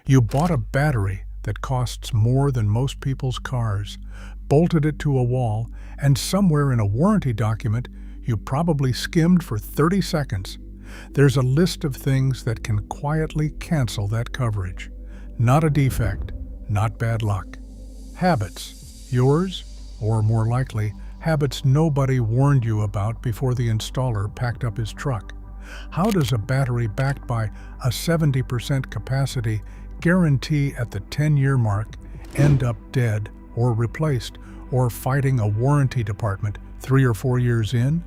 You bought a battery that costs more than most people's cars, bolted it to a wall, and somewhere in a warranty document, you probably skimmed for 30 seconds. There's a list of things that can quietly cancel that coverage. Not a defect, not bad luck. Habits. Yours, or more likely, habits nobody warned you about before the installer packed up his truck. How does a battery backed by a 70% capacity guarantee at the 10-year mark end up dead or replaced or fighting a warranty department 3 or 4 years in?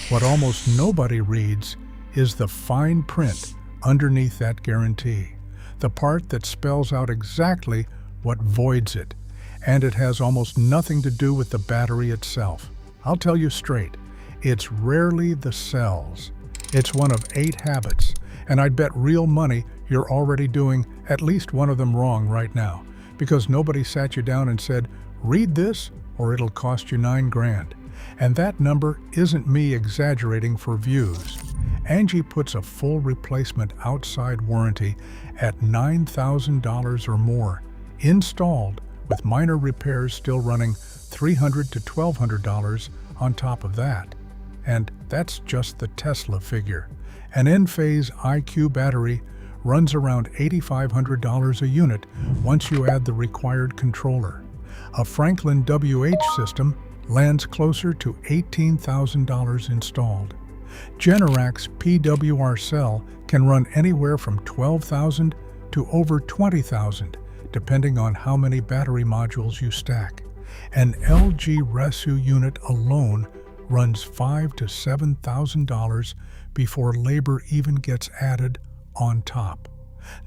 What almost nobody reads is the fine print underneath that guarantee, the part that spells out exactly what voids it, and it has almost nothing to do with the battery itself. I'll tell you straight, it's rarely the cells. It's one of 8 habits, and I'd bet real money you're already doing at least one of them wrong right now, because nobody sat you down and said, read this or it'll cost you $9,000. And that number isn't me exaggerating for views. Angie puts a full replacement outside warranty at $9,000 or more, installed with minor repairs still running $300 to $1,200 on top of that. And that's just the Tesla figure. An Enphase IQ battery runs around $8,500 a unit once you add the required controller. A FranklinWH system lands closer to $18,000 installed. Generac's PWR cell can run anywhere from $12,000 to over $20,000, depending on how many battery modules you stack. An LG Resu unit alone runs $5,000 to $7,000 before labor even gets added on top.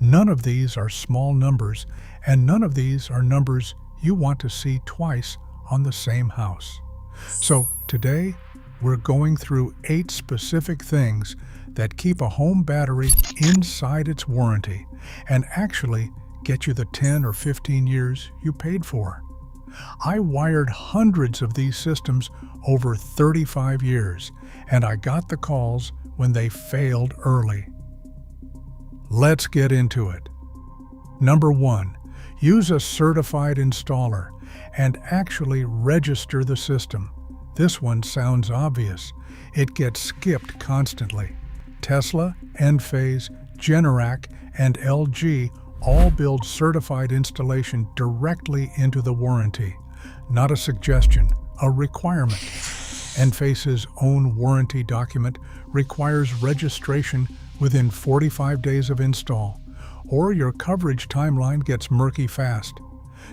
None of these are small numbers, and none of these are numbers you want to see twice on the same house. So today, we're going through 8 specific things that keep a home battery inside its warranty and actually get you the 10 or 15 years you paid for. I wired hundreds of these systems over 35 years, and I got the calls when they failed early. Let's get into it. Number 1, use a certified installer and actually register the system. This one sounds obvious. It gets skipped constantly. Tesla, Enphase, Generac, and LG all build certified installation directly into the warranty. Not a suggestion, a requirement. Enphase's own warranty document requires registration within 45 days of install, or your coverage timeline gets murky fast.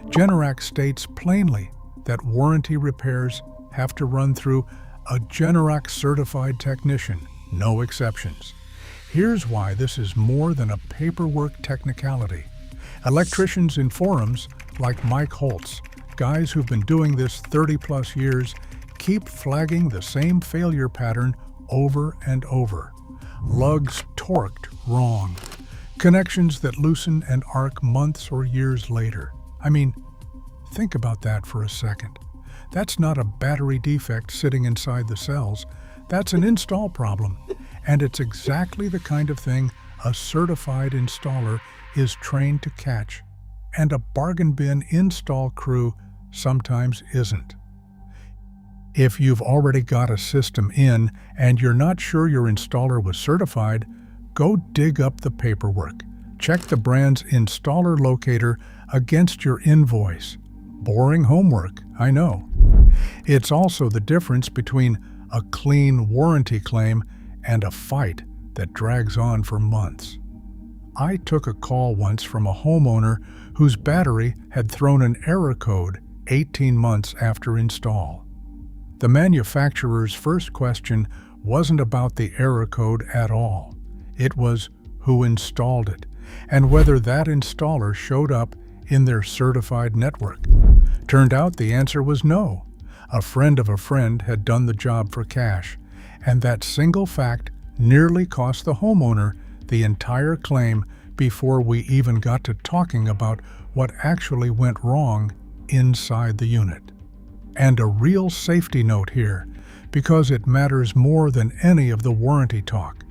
Generac states plainly that warranty repairs have to run through a Generac certified technician, no exceptions. Here's why this is more than a paperwork technicality. Electricians in forums like Mike Holtz, guys who've been doing this 30+ years, keep flagging the same failure pattern over and over. Lugs torqued wrong. Connections that loosen and arc months or years later. I mean, think about that for a second. That's not a battery defect sitting inside the cells. That's an install problem. And it's exactly the kind of thing a certified installer is trained to catch. And a bargain bin install crew sometimes isn't. If you've already got a system in and you're not sure your installer was certified, go dig up the paperwork. Check the brand's installer locator against your invoice. Boring homework, I know. It's also the difference between a clean warranty claim and a fight that drags on for months. I took a call once from a homeowner whose battery had thrown an error code 18 months after install. The manufacturer's first question wasn't about the error code at all. It was who installed it and whether that installer showed up in their certified network. Turned out the answer was no. A friend of a friend had done the job for cash, and that single fact nearly cost the homeowner the entire claim before we even got to talking about what actually went wrong inside the unit. And a real safety note here, because it matters more than any of the warranty talk.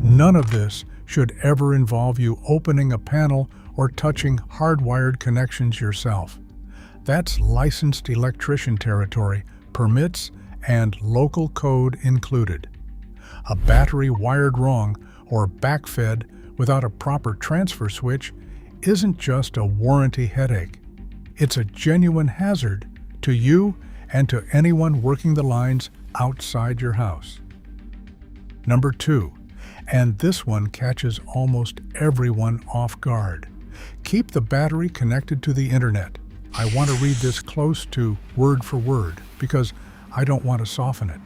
None of this should ever involve you opening a panel or touching hardwired connections yourself. That's licensed electrician territory, permits, and local code included. A battery wired wrong or backfed without a proper transfer switch isn't just a warranty headache. It's a genuine hazard to you and to anyone working the lines outside your house. Number 2, and this one catches almost everyone off guard. Keep the battery connected to the internet. I want to read this close to word for word because I don't want to soften it.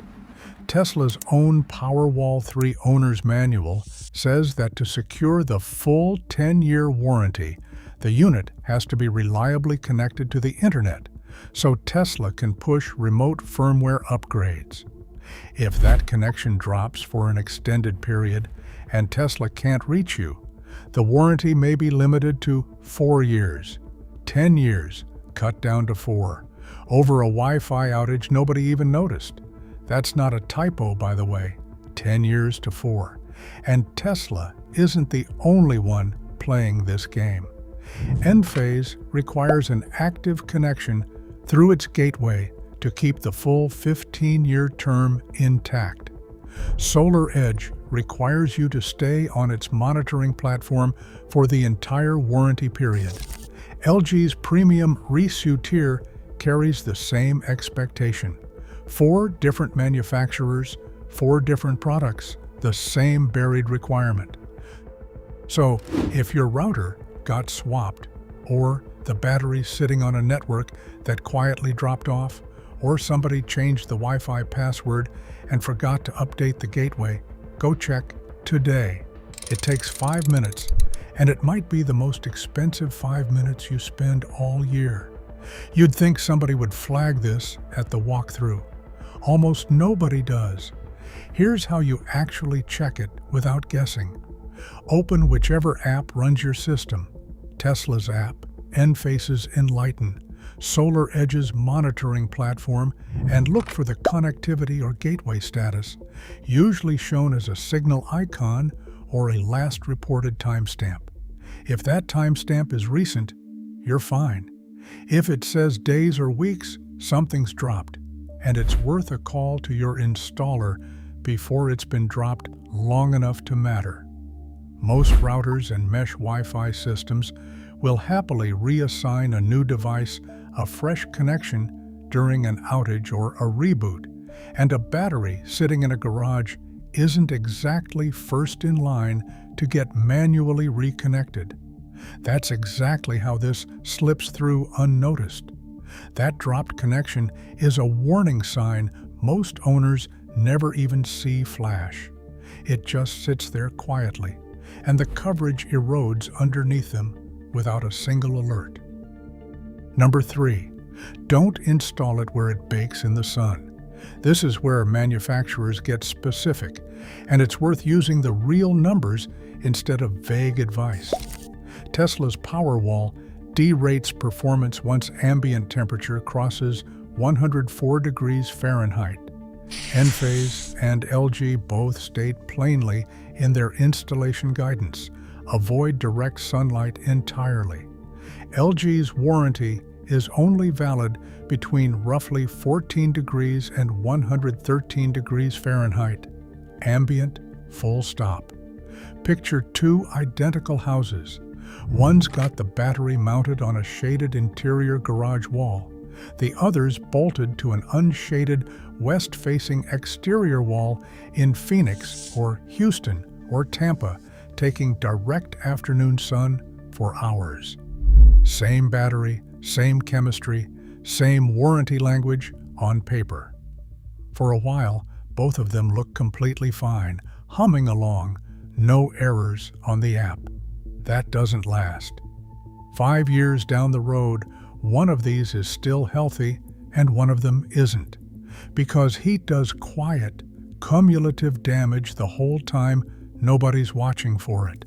Tesla's own Powerwall 3 owner's manual says that to secure the full 10-year warranty, the unit has to be reliably connected to the internet, so Tesla can push remote firmware upgrades. If that connection drops for an extended period and Tesla can't reach you, the warranty may be limited to 4 years, 10 years, cut down to 4. Over a Wi-Fi outage nobody even noticed. That's not a typo, by the way. 10 years to 4. And Tesla isn't the only one playing this game. Enphase requires an active connection through its gateway to keep the full 15-year term intact. SolarEdge requires you to stay on its monitoring platform for the entire warranty period. LG's premium resue tier carries the same expectation. 4 different manufacturers, 4 different products, the same buried requirement. So, if your router got swapped, or the battery's sitting on a network that quietly dropped off, or somebody changed the Wi-Fi password and forgot to update the gateway, go check today. It takes 5 minutes, and it might be the most expensive 5 minutes you spend all year. You'd think somebody would flag this at the walkthrough. Almost nobody does. Here's how you actually check it without guessing. Open whichever app runs your system. Tesla's app, Enphase's Enlighten, SolarEdge's monitoring platform, and look for the connectivity or gateway status, usually shown as a signal icon or a last reported timestamp. If that timestamp is recent, you're fine. If it says days or weeks, something's dropped, and it's worth a call to your installer before it's been dropped long enough to matter. Most routers and mesh Wi-Fi systems will happily reassign a new device a fresh connection during an outage or a reboot, and a battery sitting in a garage isn't exactly first in line to get manually reconnected. That's exactly how this slips through unnoticed. That dropped connection is a warning sign most owners never even see flash. It just sits there quietly, and the coverage erodes underneath them without a single alert. Number 3, don't install it where it bakes in the sun. This is where manufacturers get specific, and it's worth using the real numbers instead of vague advice. Tesla's Powerwall derates performance once ambient temperature crosses 104 degrees Fahrenheit. Enphase and LG both state plainly in their installation guidance, avoid direct sunlight entirely. LG's warranty is only valid between roughly 14 degrees and 113 degrees Fahrenheit. Ambient, full stop. Picture 2 identical houses. One's got the battery mounted on a shaded interior garage wall. The other's bolted to an unshaded west-facing exterior wall in Phoenix or Houston or Tampa, taking direct afternoon sun for hours. Same battery, same chemistry, same warranty language on paper. For a while, both of them look completely fine, humming along, no errors on the app. That doesn't last. 5 years down the road, one of these is still healthy and one of them isn't, because heat does quiet, cumulative damage the whole time nobody's watching for it.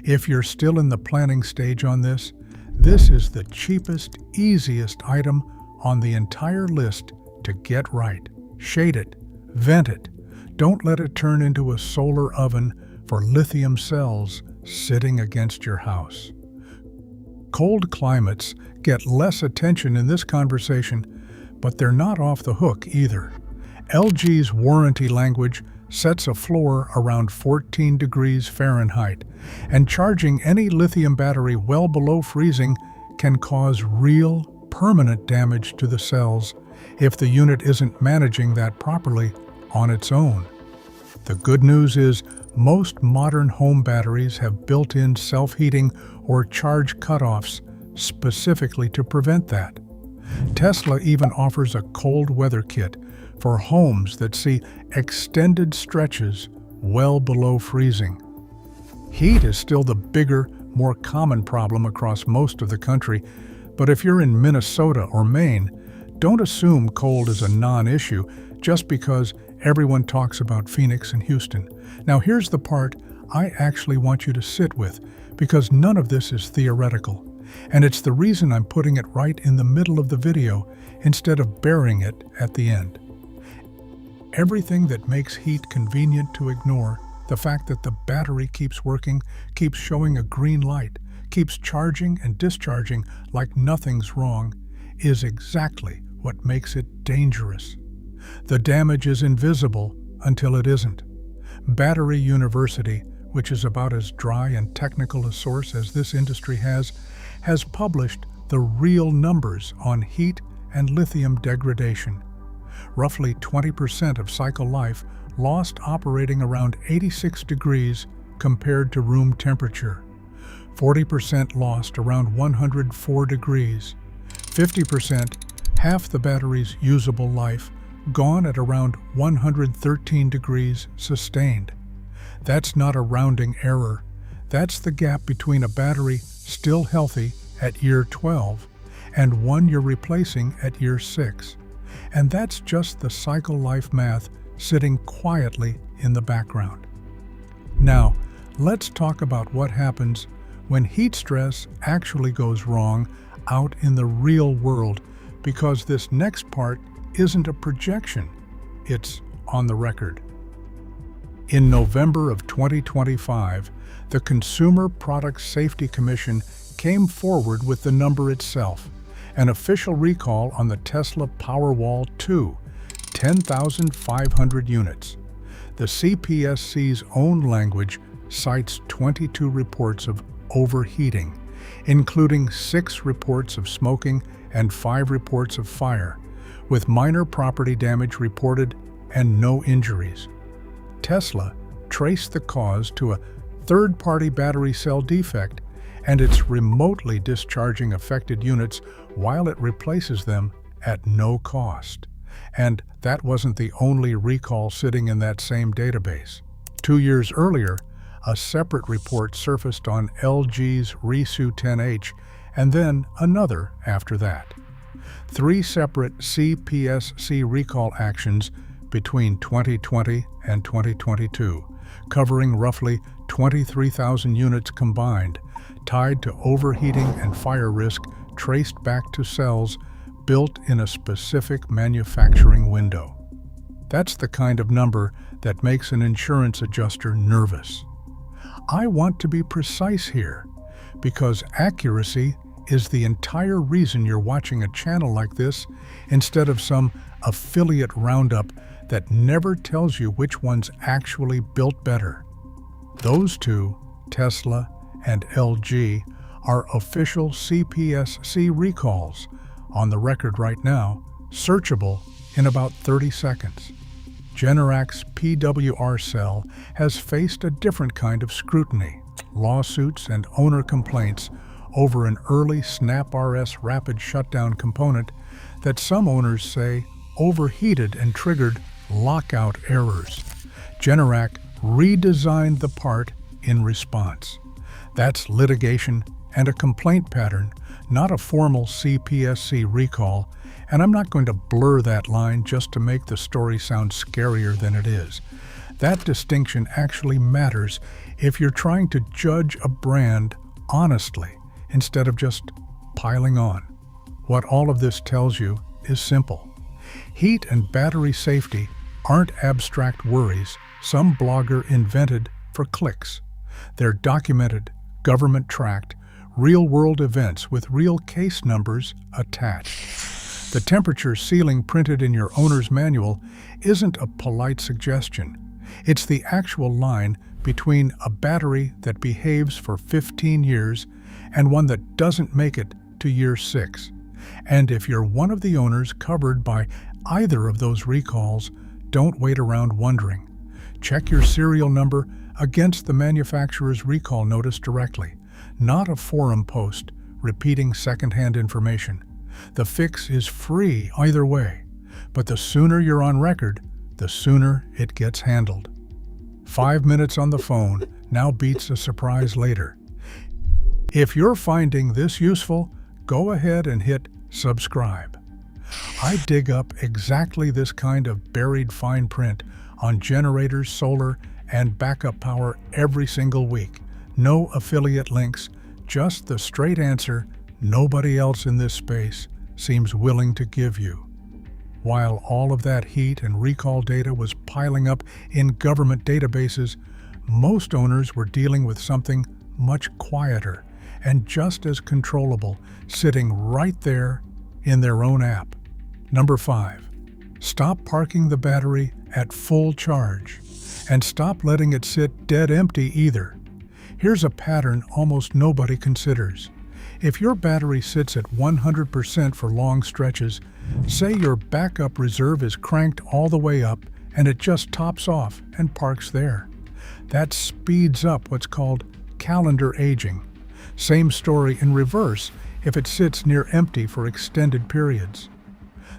If you're still in the planning stage on this, this is the cheapest, easiest item on the entire list to get right. Shade it, vent it. Don't let it turn into a solar oven for lithium cells sitting against your house. Cold climates get less attention in this conversation, but they're not off the hook either. LG's warranty language sets a floor around 14 degrees Fahrenheit, and charging any lithium battery well below freezing can cause real, permanent damage to the cells if the unit isn't managing that properly on its own. The good news is most modern home batteries have built-in self-heating or charge cutoffs specifically to prevent that. Tesla even offers a cold weather kit for homes that see extended stretches well below freezing. Heat is still the bigger, more common problem across most of the country, but if you're in Minnesota or Maine, don't assume cold is a non-issue just because everyone talks about Phoenix and Houston. Now here's the part I actually want you to sit with, because none of this is theoretical, and it's the reason I'm putting it right in the middle of the video instead of burying it at the end. Everything that makes heat convenient to ignore, the fact that the battery keeps working, keeps showing a green light, keeps charging and discharging like nothing's wrong, is exactly what makes it dangerous. The damage is invisible until it isn't. Battery University, which is about as dry and technical a source as this industry has published the real numbers on heat and lithium degradation. Roughly 20% of cycle life lost operating around 86 degrees compared to room temperature. 40% lost around 104 degrees. 50%, half the battery's usable life, gone at around 113 degrees sustained. That's not a rounding error. That's the gap between a battery still healthy at year 12 and one you're replacing at year 6. And that's just the cycle life math sitting quietly in the background. Now, let's talk about what happens when heat stress actually goes wrong out in the real world, because this next part isn't a projection, it's on the record. In November of 2025, the Consumer Product Safety Commission came forward with the number itself, an official recall on the Tesla Powerwall 2, 10,500 units. The CPSC's own language cites 22 reports of overheating, including 6 reports of smoking and 5 reports of fire, with minor property damage reported and no injuries. Tesla traced the cause to a third-party battery cell defect, and it's remotely discharging affected units while it replaces them at no cost. And that wasn't the only recall sitting in that same database. 2 years earlier, a separate report surfaced on LG's Risu 10H, and then another after that. 3 separate CPSC recall actions between 2020 and 2022, covering roughly 23,000 units combined, tied to overheating and fire risk traced back to cells built in a specific manufacturing window. That's the kind of number that makes an insurance adjuster nervous. I want to be precise here, because accuracy is the entire reason you're watching a channel like this instead of some affiliate roundup that never tells you which one's actually built better. Those two, Tesla and LG, are official CPSC recalls, on the record right now, searchable in about 30 seconds. Generac's PWR cell has faced a different kind of scrutiny, lawsuits and owner complaints over an early SnapRS rapid shutdown component that some owners say overheated and triggered lockout errors. Generac redesigned the part in response. That's litigation and a complaint pattern, not a formal CPSC recall, and I'm not going to blur that line just to make the story sound scarier than it is. That distinction actually matters if you're trying to judge a brand honestly instead of just piling on. What all of this tells you is simple. Heat and battery safety aren't abstract worries some blogger invented for clicks. They're documented, government-tracked, real-world events with real case numbers attached. The temperature ceiling printed in your owner's manual isn't a polite suggestion. It's the actual line between a battery that behaves for 15 years and one that doesn't make it to year 6. And if you're one of the owners covered by either of those recalls, don't wait around wondering. Check your serial number against the manufacturer's recall notice directly, not a forum post repeating secondhand information. The fix is free either way, but the sooner you're on record, the sooner it gets handled. 5 minutes on the phone now beats a surprise later. If you're finding this useful, go ahead and hit subscribe. I dig up exactly this kind of buried fine print on generators, solar, and backup power every single week. No affiliate links, just the straight answer nobody else in this space seems willing to give you. While all of that heat and recall data was piling up in government databases, most owners were dealing with something much quieter and just as controllable, sitting right there in their own app. Number 5. Stop parking the battery at full charge, and stop letting it sit dead empty either. Here's a pattern almost nobody considers. If your battery sits at 100% for long stretches, say your backup reserve is cranked all the way up and it just tops off and parks there. That speeds up what's called calendar aging. Same story in reverse if it sits near empty for extended periods.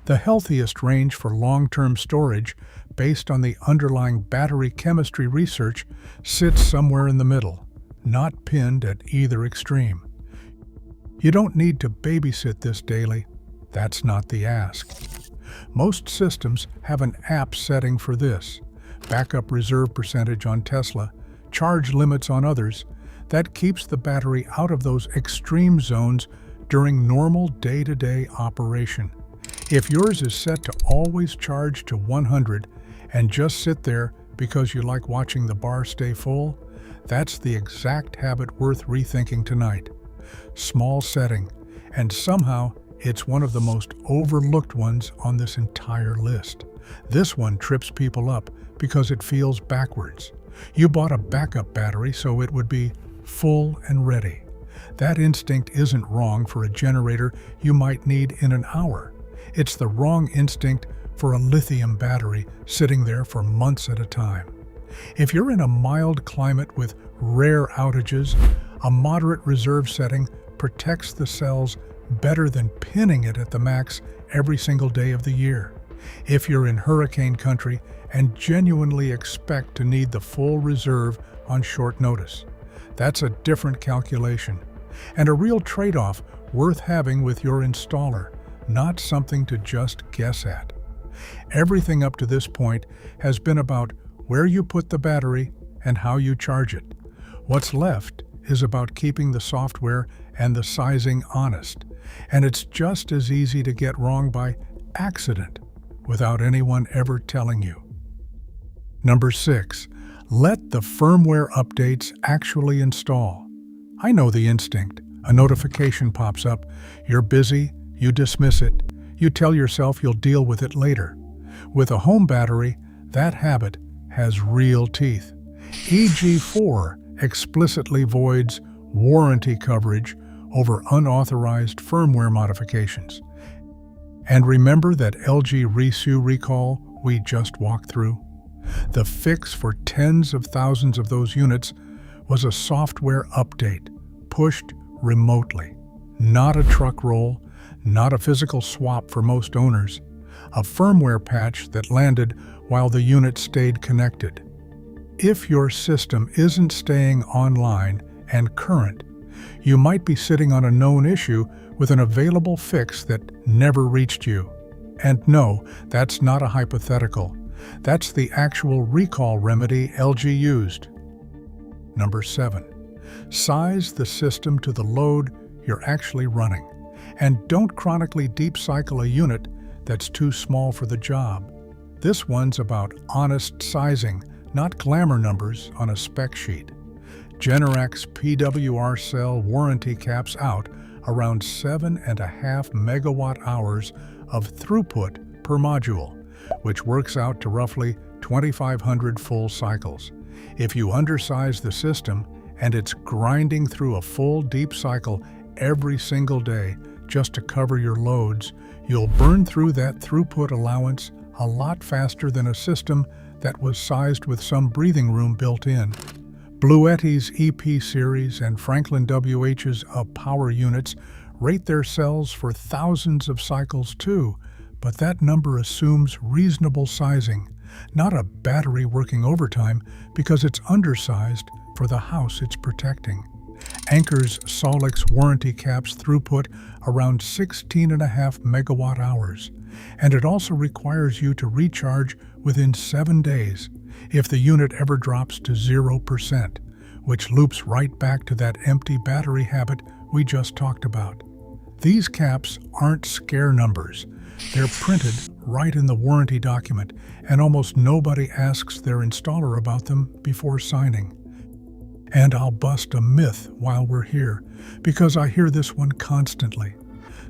The healthiest range for long-term storage, based on the underlying battery chemistry research, sits somewhere in the middle, not pinned at either extreme. You don't need to babysit this daily. That's not the ask. Most systems have an app setting for this. Backup reserve percentage on Tesla, charge limits on others. That keeps the battery out of those extreme zones during normal day-to-day operation. If yours is set to always charge to 100 and just sit there because you like watching the bar stay full, that's the exact habit worth rethinking tonight. Small setting, and somehow it's one of the most overlooked ones on this entire list. This one trips people up because it feels backwards. You bought a backup battery so it would be full and ready. That instinct isn't wrong for a generator you might need in an hour. It's the wrong instinct for a lithium battery sitting there for months at a time. If you're in a mild climate with rare outages, a moderate reserve setting protects the cells better than pinning it at the max every single day of the year. If you're in hurricane country and genuinely expect to need the full reserve on short notice, that's a different calculation, and a real trade-off worth having with your installer, not something to just guess at. Everything up to this point has been about where you put the battery and how you charge it. What's left is about keeping the software and the sizing honest, and it's just as easy to get wrong by accident without anyone ever telling you. Number 6. Let the firmware updates actually install. I know the instinct. A notification pops up, you're busy, you dismiss it, you tell yourself you'll deal with it later. With a home battery, that habit has real teeth. EG4 explicitly voids warranty coverage over unauthorized firmware modifications. And remember that LG Resu recall we just walked through? The fix for tens of thousands of those units was a software update, pushed remotely. Not a truck roll, not a physical swap for most owners, a firmware patch that landed while the unit stayed connected. If your system isn't staying online and current, you might be sitting on a known issue with an available fix that never reached you. And no, that's not a hypothetical. That's the actual recall remedy LG used. Number 7. Size the system to the load you're actually running, and don't chronically deep cycle a unit that's too small for the job. This one's about honest sizing, not glamour numbers on a spec sheet. Generac's PWR cell warranty caps out around 7.5 megawatt-hours of throughput per module, which works out to roughly 2,500 full cycles. If you undersize the system and it's grinding through a full deep cycle every single day just to cover your loads, you'll burn through that throughput allowance a lot faster than a system that was sized with some breathing room built in. BLUETTI's EP series and FranklinWH's power units rate their cells for thousands of cycles too, but that number assumes reasonable sizing, not a battery working overtime because it's undersized for the house it's protecting. Anker's SolarEdge warranty caps throughput around 16.5 megawatt-hours, and it also requires you to recharge within 7 days if the unit ever drops to 0%, which loops right back to that empty battery habit we just talked about. These caps aren't scare numbers. They're printed right in the warranty document, and almost nobody asks their installer about them before signing. And I'll bust a myth while we're here, because I hear this one constantly.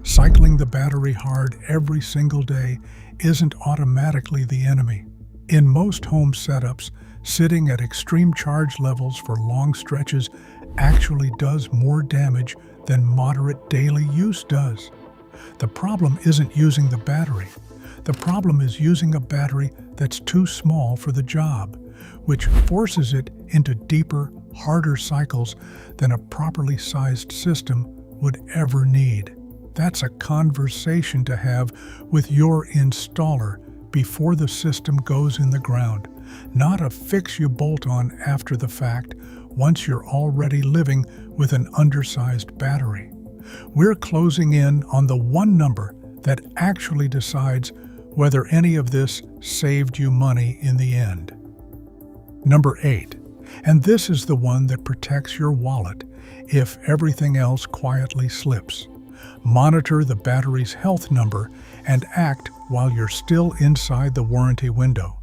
Cycling the battery hard every single day isn't automatically the enemy. In most home setups, sitting at extreme charge levels for long stretches actually does more damage than moderate daily use does. The problem isn't using the battery. The problem is using a battery that's too small for the job, which forces it into deeper, harder cycles than a properly sized system would ever need. That's a conversation to have with your installer before the system goes in the ground, not a fix you bolt on after the fact once you're already living with an undersized battery. We're closing in on the one number that actually decides whether any of this saved you money in the end. Number 8, and this is the one that protects your wallet if everything else quietly slips. Monitor the battery's health number and act while you're still inside the warranty window.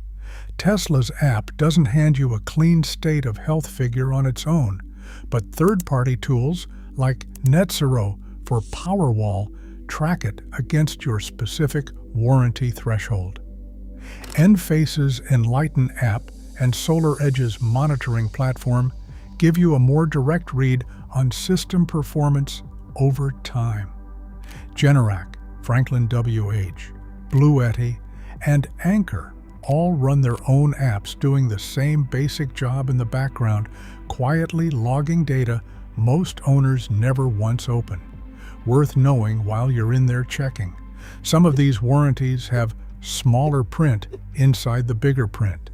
Tesla's app doesn't hand you a clean state of health figure on its own, but third-party tools like Net0 for Powerwall track it against your specific warranty threshold. Enphase's Enlighten app and SolarEdge's monitoring platform give you a more direct read on system performance over time. Generac, FranklinWH, BLUETTI, and Anker all run their own apps doing the same basic job in the background, quietly logging data most owners never once open. Worth knowing while you're in there checking. Some of these warranties have smaller print inside the bigger print.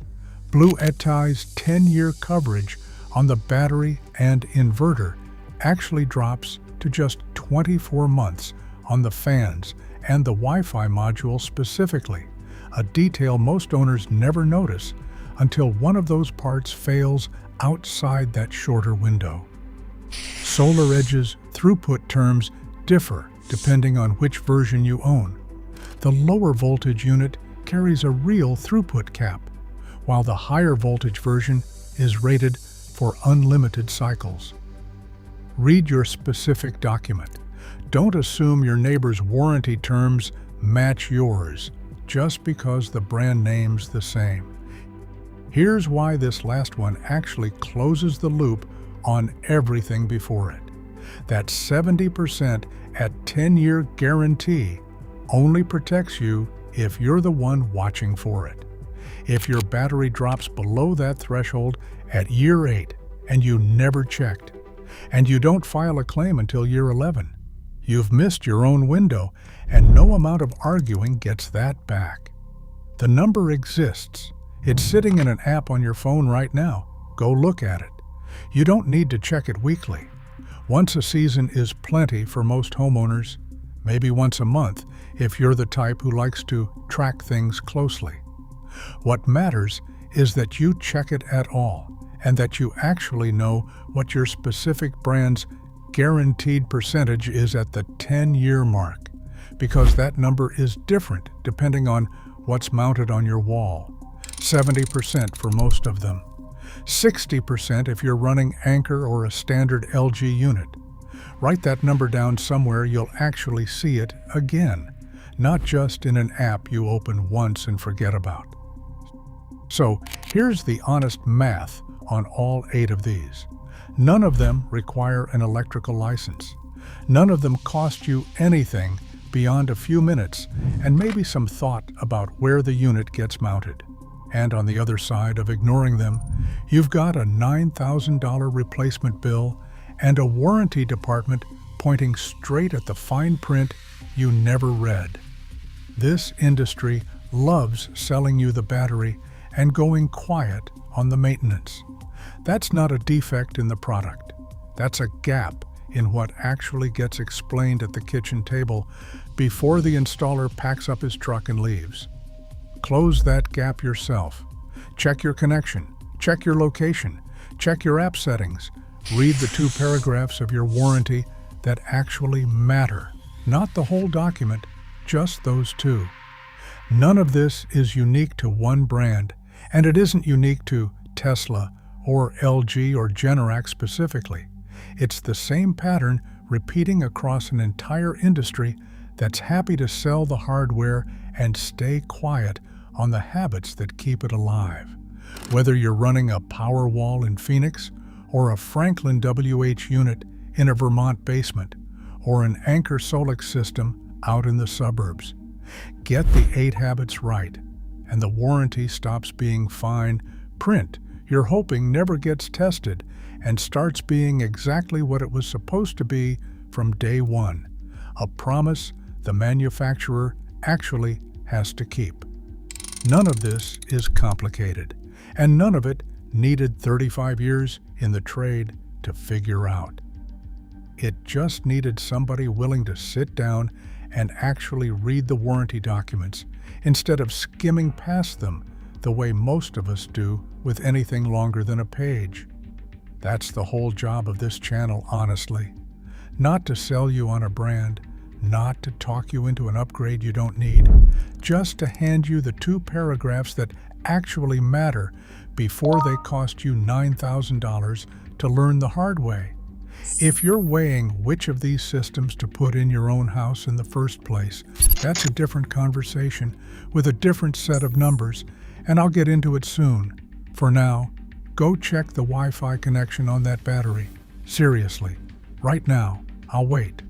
BLUETTI's 10-year coverage on the battery and inverter actually drops to just 24 months on the fans and the Wi-Fi module specifically, a detail most owners never notice until one of those parts fails outside that shorter window. SolarEdge's throughput terms differ depending on which version you own. The lower voltage unit carries a real throughput cap, while the higher voltage version is rated for unlimited cycles. Read your specific document. Don't assume your neighbor's warranty terms match yours just because the brand name's the same. Here's why this last one actually closes the loop on everything before it. That 70% at 10-year guarantee only protects you if you're the one watching for it. If your battery drops below that threshold at year 8 and you never checked, and you don't file a claim until year 11, you've missed your own window, and no amount of arguing gets that back. The number exists. It's sitting in an app on your phone right now. Go look at it. You don't need to check it weekly. Once a season is plenty for most homeowners, maybe once a month if you're the type who likes to track things closely. What matters is that you check it at all, and that you actually know what your specific brand's guaranteed percentage is at the 10-year mark, because that number is different depending on what's mounted on your wall. 70% for most of them. 60% if you're running Anker or a standard LG unit. Write that number down somewhere you'll actually see it again, not just in an app you open once and forget about. So here's the honest math on all 8 of these. None of them require an electrical license. None of them cost you anything beyond a few minutes and maybe some thought about where the unit gets mounted. And on the other side of ignoring them, you've got a $9,000 replacement bill and a warranty department pointing straight at the fine print you never read. This industry loves selling you the battery and going quiet on the maintenance. That's not a defect in the product. That's a gap in what actually gets explained at the kitchen table before the installer packs up his truck and leaves. Close that gap yourself. Check your connection, check your location, check your app settings. Read the 2 paragraphs of your warranty that actually matter. Not the whole document, just those 2. None of this is unique to one brand, and it isn't unique to Tesla or LG or Generac specifically. It's the same pattern repeating across an entire industry that's happy to sell the hardware and stay quiet on the habits that keep it alive. Whether you're running a Powerwall in Phoenix, or a FranklinWH unit in a Vermont basement, or an Anker Solix system out in the suburbs. Get the 8 habits right, and the warranty stops being fine print you're hoping never gets tested and starts being exactly what it was supposed to be from day one, a promise the manufacturer actually has to keep. None of this is complicated, and none of it needed 35 years in the trade to figure out. It just needed somebody willing to sit down and actually read the warranty documents instead of skimming past them the way most of us do with anything longer than a page. That's the whole job of this channel, honestly. Not to sell you on a brand, not to talk you into an upgrade you don't need, just to hand you the 2 paragraphs that actually matter before they cost you $9,000 to learn the hard way. If you're weighing which of these systems to put in your own house in the first place, that's a different conversation with a different set of numbers, and I'll get into it soon. For now, go check the Wi-Fi connection on that battery. Seriously, right now, I'll wait.